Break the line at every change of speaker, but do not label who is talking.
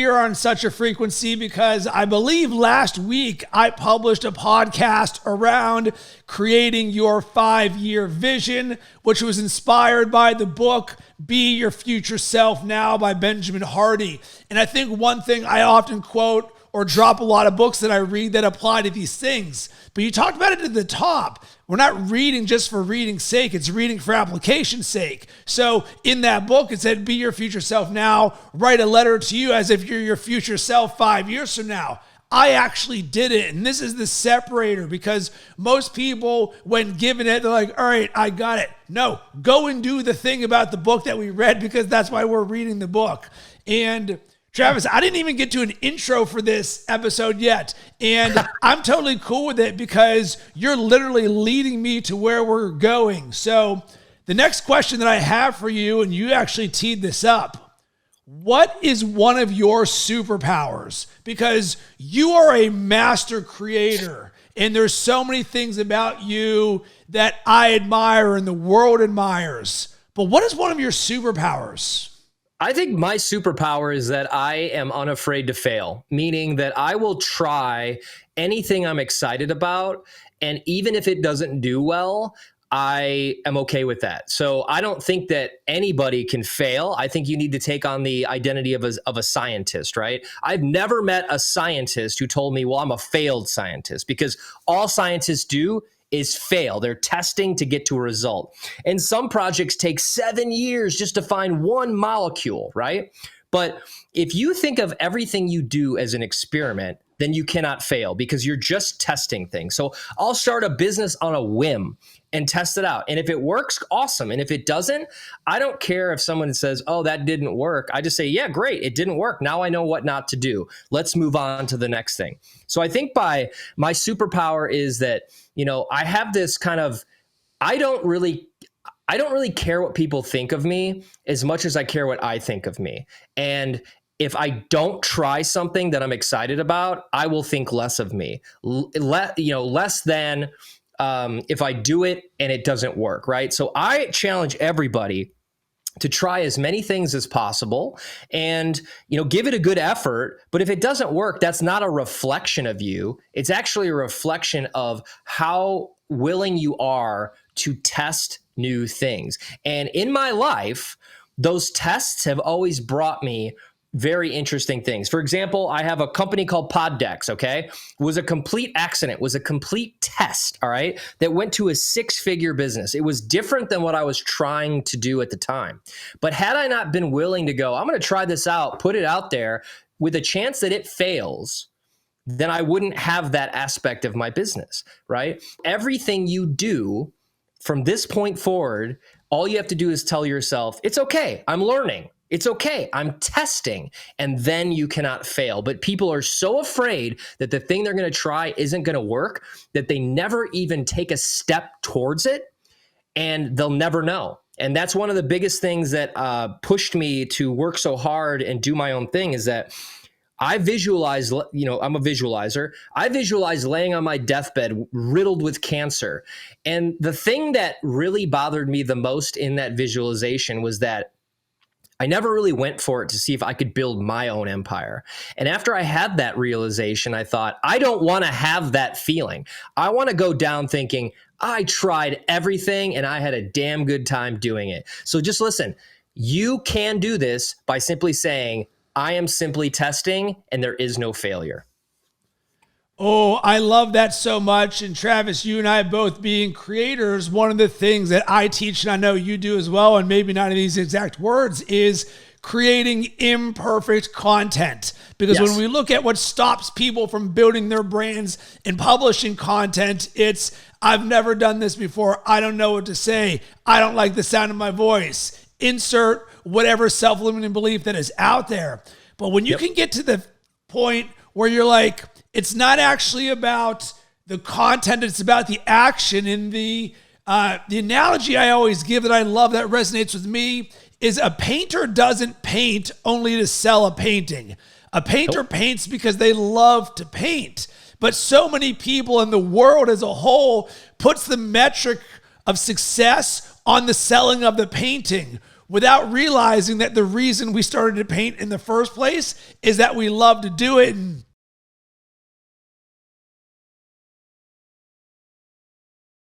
Here on such a frequency because I believe last week I published a podcast around creating your 5-year vision, which was inspired by the book Be Your Future Self Now by Benjamin Hardy. And I think one thing I often quote or drop a lot of books that I read that apply to these things. But you talked about it at the top. We're not reading just for reading's sake. It's reading for application's sake. So in that book, it said, be your future self now. Write a letter to you as if you're your future self 5 years from now. I actually did it. And this is the separator because most people, when given it, they're like, all right, I got it. No, go and do the thing about the book that we read because that's why we're reading the book. And Travis, I didn't even get to an intro for this episode yet, and I'm totally cool with it because you're literally leading me to where we're going. So the next question that I have for you, and you actually teed this up, what is one of your superpowers? Because you are a master creator, and there's so many things about you that I admire and the world admires. But what is one of your superpowers?
I think my superpower is that I am unafraid to fail, meaning that I will try anything I'm excited about. And even if it doesn't do well, I am okay with that. So I don't think that anybody can fail. I think you need to take on the identity of a scientist, right? I've never met a scientist who told me, well, I'm a failed scientist, because all scientists do is fail. They're testing to get to a result. And some projects take 7 years just to find one molecule, right? But if you think of everything you do as an experiment, then you cannot fail because you're just testing things. So I'll start a business on a whim and test it out. And if it works, awesome. And if it doesn't, I don't care if someone says, oh, that didn't work. I just say, yeah, great. It didn't work. Now I know what not to do. Let's move on to the next thing. So I think by my superpower is that, I have this kind of, I don't really care what people think of me as much as I care what I think of me. And if I don't try something that I'm excited about, I will think less of me, less than if I do it and it doesn't work, right? So I challenge everybody to try as many things as possible and, give it a good effort. But if it doesn't work, that's not a reflection of you. It's actually a reflection of how willing you are to test new things. And in my life, those tests have always brought me very interesting things. For example, I have a company called Poddex, okay? It was a complete accident, was a complete test, all right, that went to a 6-figure business. It was different than what I was trying to do at the time. But had I not been willing to go, I'm going to try this out, put it out there with a chance that it fails, then I wouldn't have that aspect of my business, right? Everything you do from this point forward, all you have to do is tell yourself, it's okay, I'm learning. It's okay, I'm testing, and then you cannot fail. But people are so afraid that the thing they're going to try isn't going to work that they never even take a step towards it, and they'll never know. And that's one of the biggest things that pushed me to work so hard and do my own thing is that I visualize, I'm a visualizer. I visualize laying on my deathbed riddled with cancer. And the thing that really bothered me the most in that visualization was that I never really went for it to see if I could build my own empire. And after I had that realization, I thought, I don't want to have that feeling. I want to go down thinking, I tried everything and I had a damn good time doing it. So just listen, you can do this by simply saying, I am simply testing and there is no failure.
Oh, I love that so much. And Travis, you and I both being creators, one of the things that I teach, and I know you do as well, and maybe not in these exact words, is creating imperfect content. Because when we look at what stops people from building their brands and publishing content, it's, I've never done this before. I don't know what to say. I don't like the sound of my voice. Insert whatever self-limiting belief that is out there. But when you can get to the point where you're like, it's not actually about the content, it's about the action. And the analogy I always give that I love that resonates with me is a painter doesn't paint only to sell a painting. A painter paints because they love to paint. But so many people in the world as a whole puts the metric of success on the selling of the painting, without realizing that the reason we started to paint in the first place is that we love to do it. And